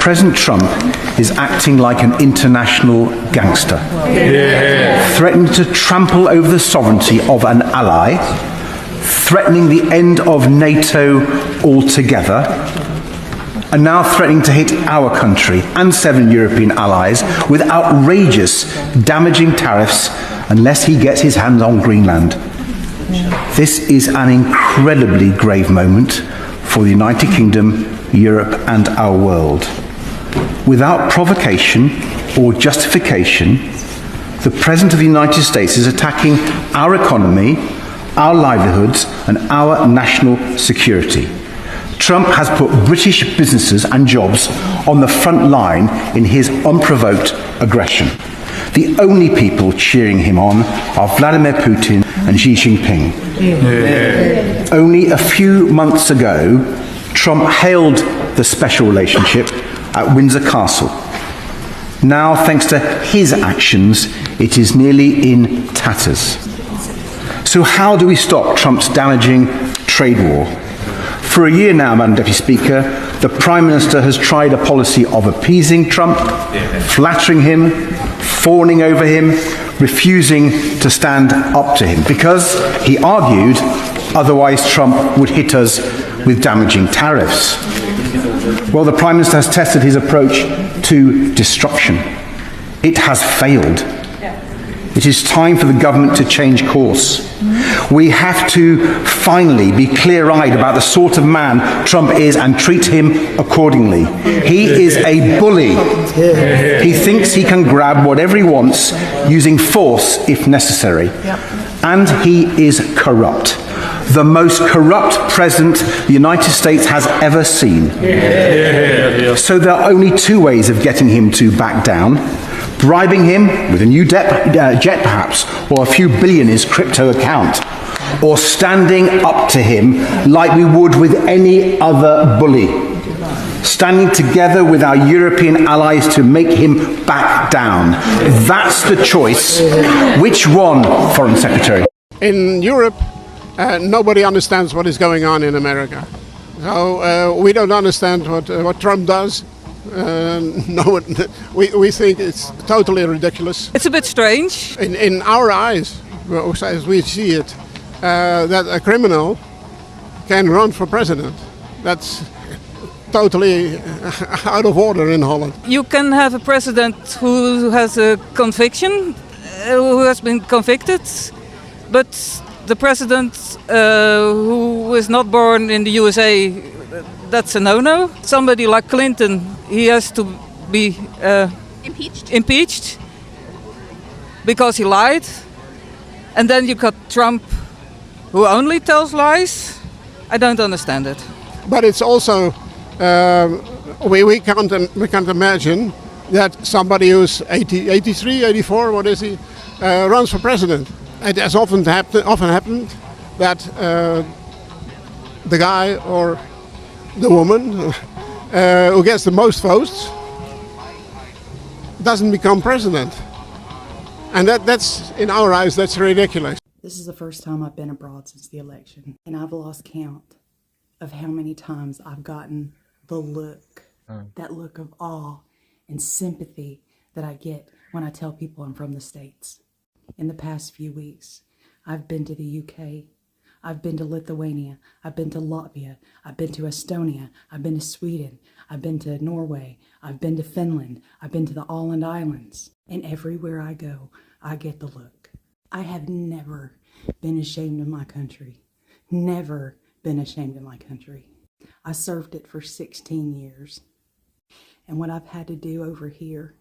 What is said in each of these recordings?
President Trump is acting like an international gangster, threatening to trample over the sovereignty of an ally, threatening the end of NATO altogether, and now threatening to hit our country and 7 European allies with outrageous, damaging tariffs unless he gets his hands on Greenland. This is an incredibly grave moment for the United Kingdom, Europe and our world. Without provocation or justification, the President of the United States is attacking our economy, our livelihoods and our national security. Trump has put British businesses and jobs on the front line in his unprovoked aggression. The only people cheering him on are Vladimir Putin and Xi Jinping. Only a few months ago, Trump hailed the special relationship at Windsor Castle. Now, thanks to his actions, it is nearly in tatters. So how do we stop Trump's damaging trade war? For a year now, Madam Deputy Speaker, the Prime Minister has tried a policy of appeasing Trump, flattering him, fawning over him, refusing to stand up to him, because, he argued, otherwise Trump would hit us with damaging tariffs. Well, the Prime Minister has tested his approach to destruction. It has failed. It is time for the government to change course. We have to finally be clear-eyed about the sort of man Trump is and treat him accordingly. He is a bully. He thinks he can grab whatever he wants using force if necessary. And he is corrupt. The most corrupt president the United States has ever seen. So there are only 2 ways of getting him to back down: bribing him with a new jet perhaps, or a few billion in his crypto account, or standing up to him like we would with any other bully, standing together with our European allies to make him back down. That's the choice. Which one, Foreign Secretary? In Europe, nobody understands what is going on in America. So we don't understand what Trump does. No, we think it's totally ridiculous. It's a bit strange. In our eyes, as we see it, that a criminal can run for president. That's totally out of order in Holland. You can have a president who has a conviction, who has been convicted, but the president who is not born in the USA, that's a no-no. Somebody like Clinton, he has to be impeached because he lied. And then you got Trump, who only tells lies. I don't understand it. But it's also, we can't imagine that somebody who's 83, 84, what is he, runs for president. It has often happened that the guy or the woman who gets the most votes doesn't become president. And that's, in our eyes, that's ridiculous. This is the first time I've been abroad since the election, and I've lost count of how many times I've gotten the look, that look of awe and sympathy that I get when I tell people I'm from the States. In the past few weeks, I've been to the UK, I've been to Lithuania, I've been to Latvia, I've been to Estonia, I've been to Sweden, I've been to Norway, I've been to Finland, I've been to the Åland Islands. And everywhere I go, I get the look. I have never been ashamed of my country. Never been ashamed of my country. I served it for 16 years. And what I've had to do over here,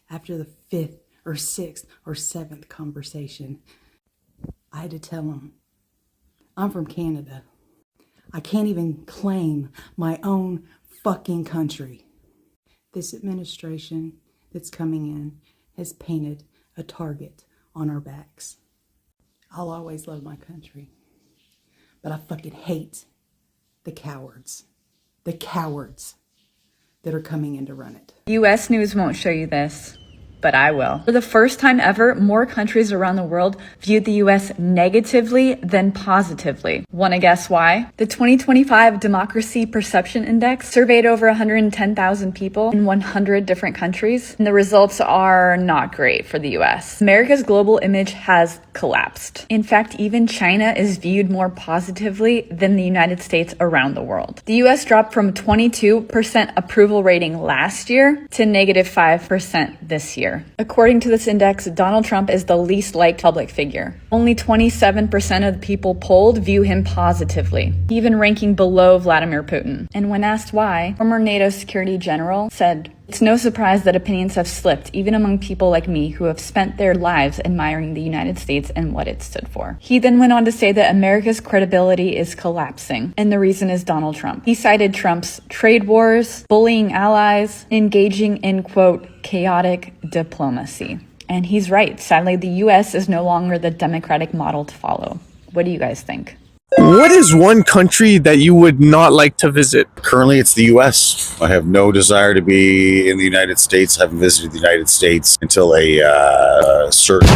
after the 5th or 6th or 7th conversation, I had to tell them, I'm from Canada. I can't even claim my own fucking country. This administration that's coming in has painted a target on our backs. I'll always love my country, but I fucking hate the cowards that are coming in to run it. US News won't show you this. but I will. For the first time ever, more countries around the world viewed the US negatively than positively. Want to guess why? The 2025 Democracy Perception Index surveyed over 110,000 people in 100 different countries, and the results are not great for the US. America's global image has collapsed. In fact, even China is viewed more positively than the United States around the world. The US dropped from 22% approval rating last year to negative 5% this year. According to this index, Donald Trump is the least liked public figure. Only 27% of the people polled view him positively, even ranking below Vladimir Putin. And when asked why, former NATO Security General said, "It's no surprise that opinions have slipped, even among people like me who have spent their lives admiring the United States and what it stood for." He then went on to say that America's credibility is collapsing, and the reason is Donald Trump. He cited Trump's trade wars, bullying allies, engaging in, quote, chaotic diplomacy. And he's right. Sadly, the US is no longer the democratic model to follow. What do you guys think? What is one country that you would not like to visit? Currently, it's the U.S. I have no desire to be in the United States. I haven't visited the United States until a certain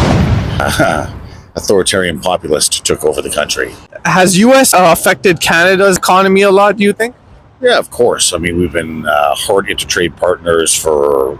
authoritarian populist took over the country. Has US affected Canada's economy a lot, do you think? Yeah, of course. I mean, we've been hard intertrade partners for,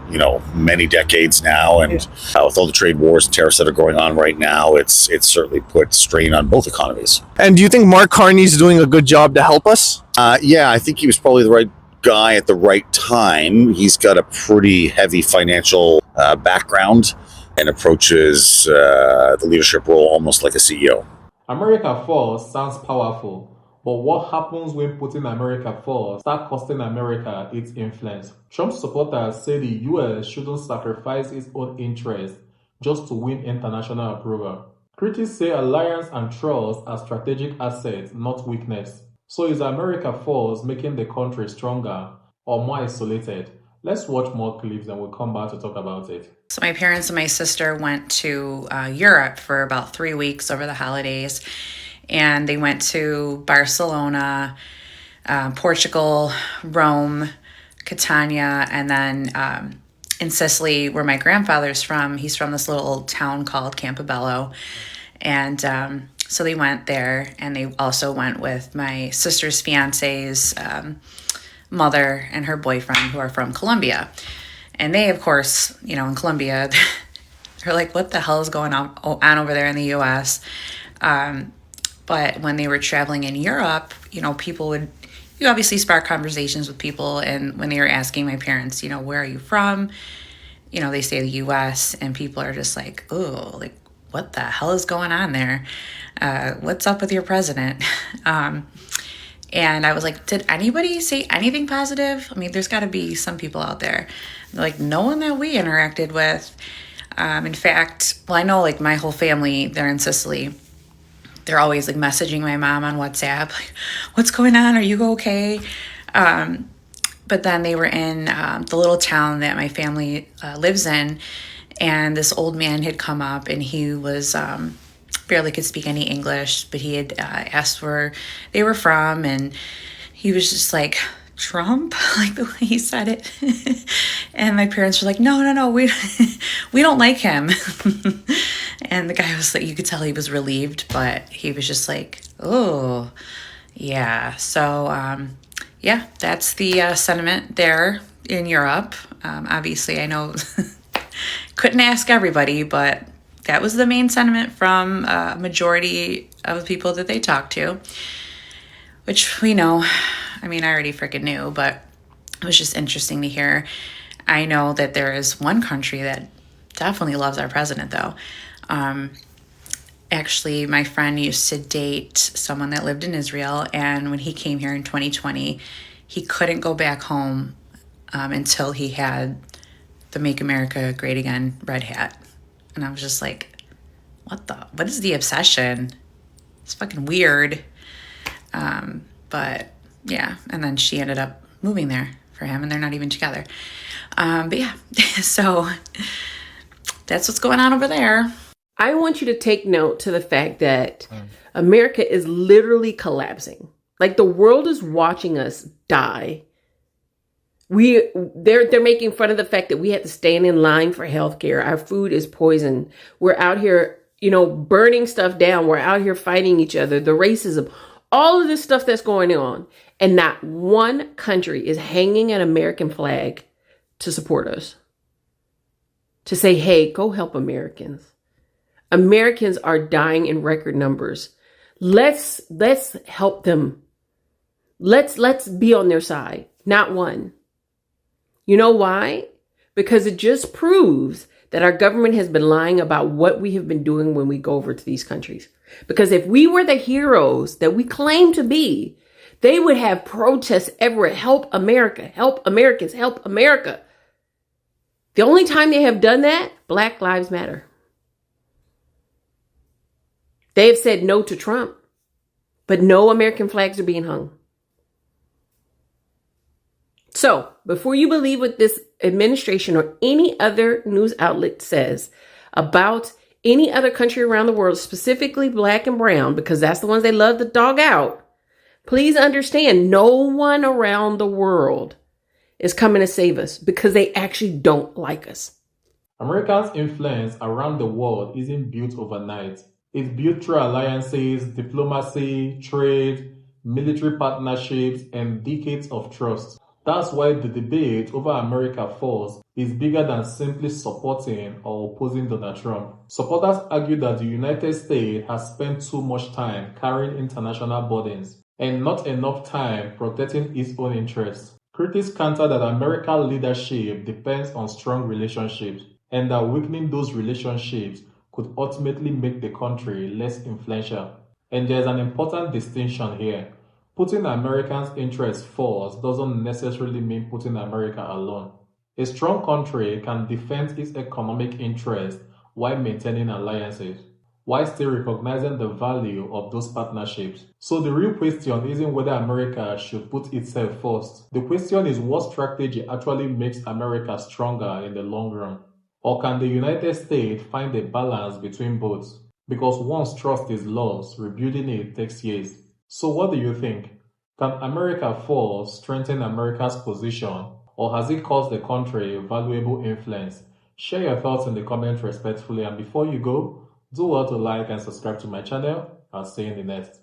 many decades now. And with all the trade wars and tariffs that are going on right now, it's certainly put strain on both economies. And do you think Mark Carney's doing a good job to help us? Yeah, I think he was probably the right guy at the right time. He's got a pretty heavy financial background and approaches the leadership role almost like a CEO. America First sounds powerful. But what happens when putting America first start costing America its influence? Trump supporters say the US shouldn't sacrifice its own interests just to win international approval. Critics say alliance and trust are strategic assets, not weakness. So is America first making the country stronger or more isolated? Let's watch more clips and we'll come back to talk about it. So my parents and my sister went to Europe for about 3 weeks over the holidays. And they went to Barcelona, Portugal, Rome, Catania, and then in Sicily, where my grandfather's from. He's from this little town called Campobello. And so they went there, and they also went with my sister's fiance's mother and her boyfriend, who are from Colombia. And they, of course, in Colombia, they're like, what the hell is going on over there in the U.S.? But when they were traveling in Europe, you obviously spark conversations with people. And when they were asking my parents, where are you from? They say the U.S. and people are just like, oh, like, what the hell is going on there? What's up with your president? And I was like, did anybody say anything positive? I mean, there's got to be some people out there. They're like, no one that we interacted with. In fact, I know like my whole family, they're in Sicily. They're always like messaging my mom on WhatsApp, like, what's going on? Are you okay? But then they were in the little town that my family lives in, and this old man had come up, and he was barely could speak any English, but he had asked where they were from, and he was just like, Trump, like the way he said it. And my parents were like, no, we don't like him. And the guy was like, you could tell he was relieved, but he was just like, oh, yeah. So, yeah, that's the sentiment there in Europe. Obviously, I know couldn't ask everybody, but that was the main sentiment from a majority of the people that they talked to, which we know. I mean, I already freaking knew, but it was just interesting to hear. I know that there is one country that definitely loves our president, though. Actually, my friend used to date someone that lived in Israel, and when he came here in 2020, he couldn't go back home until he had the Make America Great Again red hat. And I was just like, what is the obsession? It's fucking weird. But yeah, and then she ended up moving there for him, and they're not even together. But yeah, so that's what's going on over there. I want you to take note to the fact that America is literally collapsing. Like the world is watching us die. They're making fun of the fact that we had to stand in line for healthcare. Our food is poison. We're out here, burning stuff down. We're out here fighting each other. The racism, all of this stuff that's going on. And not one country is hanging an American flag to support us. To say, hey, go help Americans. Americans are dying in record numbers. Let's help them. Let's be on their side. Not one. You know why? Because it just proves that our government has been lying about what we have been doing when we go over to these countries. Because if we were the heroes that we claim to be, they would have protests everywhere. Help America, help Americans, help America. The only time they have done that, Black Lives Matter. They have said no to Trump, but no American flags are being hung. So, before you believe what this administration or any other news outlet says about any other country around the world, specifically black and brown, because that's the ones they love to dog out, please understand no one around the world is coming to save us because they actually don't like us. America's influence around the world isn't built overnight. It's built through alliances, diplomacy, trade, military partnerships, and decades of trust. That's why the debate over America First is bigger than simply supporting or opposing Donald Trump. Supporters argue that the United States has spent too much time carrying international burdens and not enough time protecting its own interests. Critics counter that American leadership depends on strong relationships and that weakening those relationships could ultimately make the country less influential. And there's an important distinction here. Putting Americans' interests first doesn't necessarily mean putting America alone. A strong country can defend its economic interests while maintaining alliances, while still recognizing the value of those partnerships. So the real question isn't whether America should put itself first. The question is what strategy actually makes America stronger in the long run. Or can the United States find a balance between both? Because once trust is lost, rebuilding it takes years. So what do you think? Can America First strengthen America's position, or has it caused the country valuable influence? Share your thoughts in the comments respectfully, and before you go, do well to like and subscribe to my channel. I'll see you in the next.